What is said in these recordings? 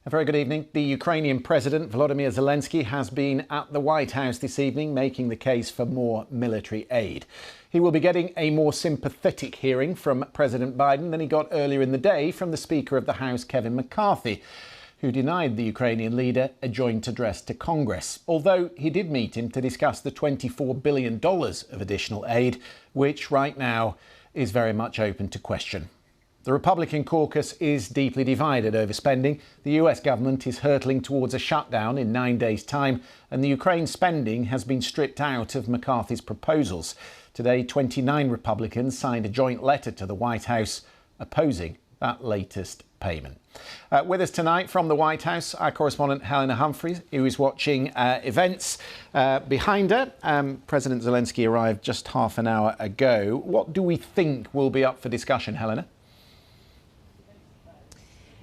A very good evening. The Ukrainian President Volodymyr Zelensky has been at the White House this evening making the case for more military aid. He will be getting a more sympathetic hearing from President Biden than he got earlier in the day from the Speaker of the House, Kevin McCarthy, who denied the Ukrainian leader a joint address to Congress, although he did meet him to discuss the $24 billion of additional aid, which right now is very much open to question. The Republican caucus is deeply divided over spending. The US government is hurtling towards a shutdown in 9 days' time, and the Ukraine spending has been stripped out of McCarthy's proposals. Today, 29 Republicans signed a joint letter to the White House opposing that latest payment. With us tonight from the White House, our correspondent Helena Humphreys, who is watching events behind her. President Zelensky arrived just half an hour ago. What do we think will be up for discussion, Helena?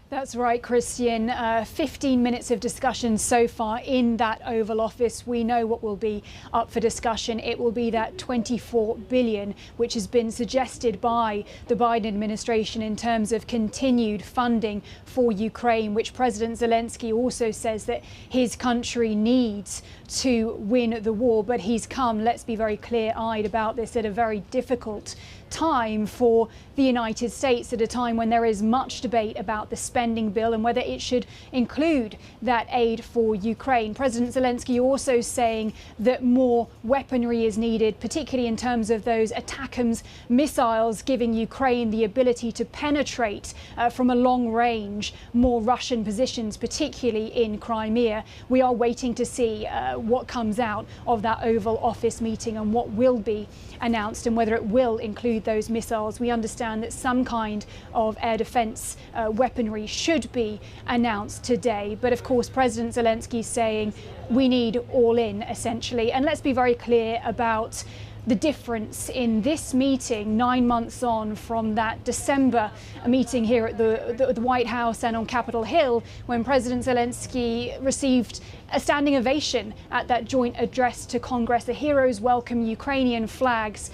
That's right, Christian. 15 minutes of discussion so far in that Oval Office. We know what will be up for discussion. It will be that $24 billion, which has been suggested by the Biden administration in terms of continued funding for Ukraine, which President Zelensky also says that his country needs to win the war. But he's come, let's be very clear-eyed about this, at a very difficult time for the United States, at a time when there is much debate about the spending bill and whether it should include that aid for Ukraine. President Zelensky also saying that more weaponry is needed, particularly in terms of those ATACMS missiles, giving Ukraine the ability to penetrate from a long range more Russian positions, particularly in Crimea. We are waiting to see what comes out of that Oval Office meeting and what will be announced and whether it will include those missiles. We understand that some kind of air defense weaponry should be announced today. But of course, President Zelensky saying we need all in, essentially. And let's be very clear about the difference in this meeting 9 months on from that December meeting here at the White House and on Capitol Hill, when President Zelensky received a standing ovation at that joint address to Congress. The heroes welcome Ukrainian flags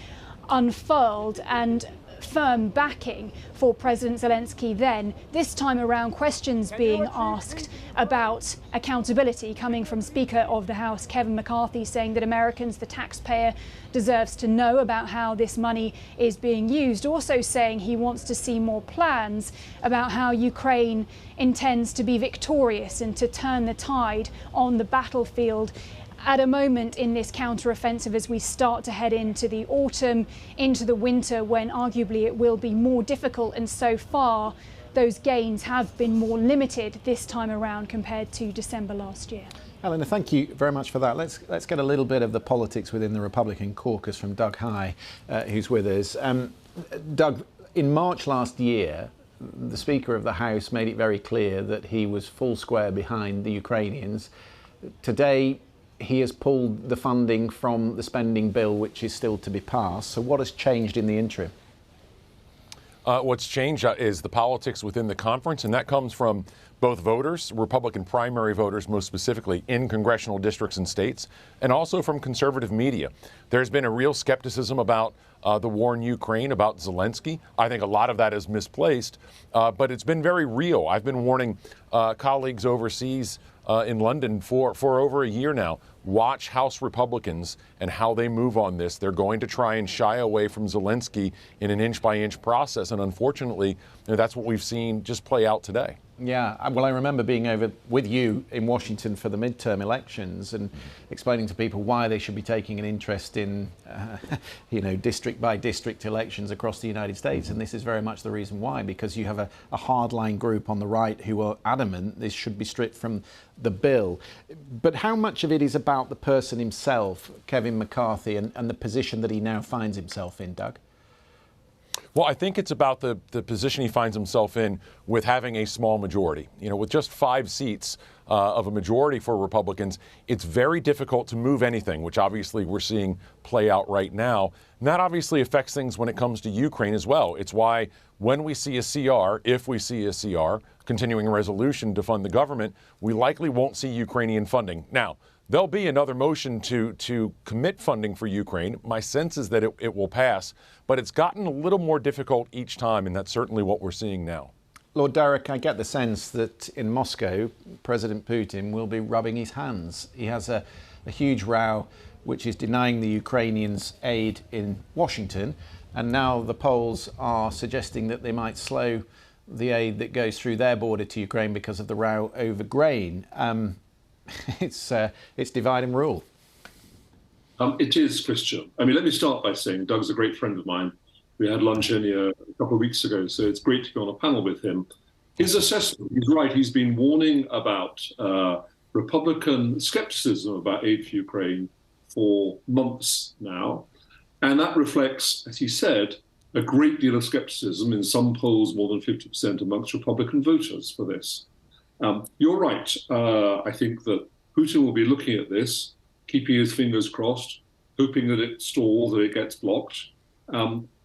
unfurled and firm backing for President Zelensky then. This time around, questions being asked about accountability coming from Speaker of the House Kevin McCarthy, saying that Americans, the taxpayer, deserves to know about how this money is being used. Also saying he wants to see more plans about how Ukraine intends to be victorious and to turn the tide on the battlefield at a moment in this counter-offensive as we start to head into the autumn, into the winter, when arguably it will be more difficult. And so far, those gains have been more limited this time around compared to December last year. Helena, thank you very much for that. Let's get a little bit of the politics within the Republican caucus from Doug High, who's with us. Doug, in March last year, the Speaker of the House made it very clear that he was full square behind the Ukrainians. Today, he has pulled the funding from the spending bill, which is still to be passed. So what has changed in the interim? What's changed is the politics within the conference, and that comes from both voters, Republican primary voters most specifically in congressional districts and states, and also from conservative media. There's been a real skepticism about the war in Ukraine, about Zelensky. I think a lot of that is misplaced, but it's been very real. I've been warning colleagues overseas in London for over a year now. Watch House Republicans and how they move on this. They're going to try and shy away from Zelensky in an inch-by-inch process. And unfortunately, that's what we've seen just play out today. Yeah, well, I remember being over with you in Washington for the midterm elections and explaining to people why they should be taking an interest in, district by district elections across the United States. And this is very much the reason why, because you have a hardline group on the right who are adamant this should be stripped from the bill. But how much of it is about the person himself, Kevin McCarthy, and the position that he now finds himself in, Doug? Well, I think it's about the position he finds himself in with having a small majority. With just 5 seats of a majority for Republicans, it's very difficult to move anything, which obviously we're seeing play out right now. And that obviously affects things when it comes to Ukraine as well. It's why when we see a CR, if we see a CR, continuing resolution to fund the government, we likely won't see Ukrainian funding. Now, there'll be another motion to commit funding for Ukraine. My sense is that it will pass, but it's gotten a little more difficult each time, and that's certainly what we're seeing now. Lord Darroch, I get the sense that in Moscow, President Putin will be rubbing his hands. He has a huge row which is denying the Ukrainians aid in Washington, and now the Poles are suggesting that they might slow the aid that goes through their border to Ukraine because of the row over grain. It's divide and rule. It is, Christian. I mean, let me start by saying Doug's a great friend of mine. We had lunch in here a couple of weeks ago, so it's great to be on a panel with him. His assessment, he's right, he's been warning about Republican skepticism about aid for Ukraine for months now. And that reflects, as he said, a great deal of skepticism in some polls, more than 50% amongst Republican voters for this. You're right. I think that Putin will be looking at this, keeping his fingers crossed, hoping that it stalls, that it gets blocked.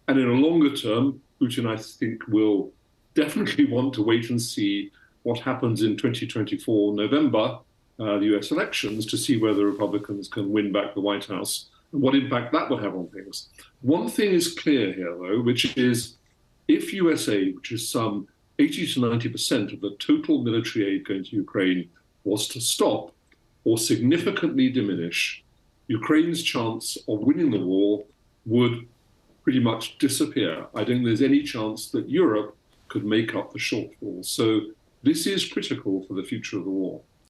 And in a longer term, Putin, I think, will definitely want to wait and see what happens in 2024 November, the US elections, to see whether Republicans can win back the White House and what impact that will have on things. One thing is clear here, though, which is if US aid, which is some 80 to 90% of the total military aid going to Ukraine, was to stop or significantly diminish, Ukraine's chance of winning the war would pretty much disappear. I don't think there's any chance that Europe could make up the shortfall. So this is critical for the future of the war.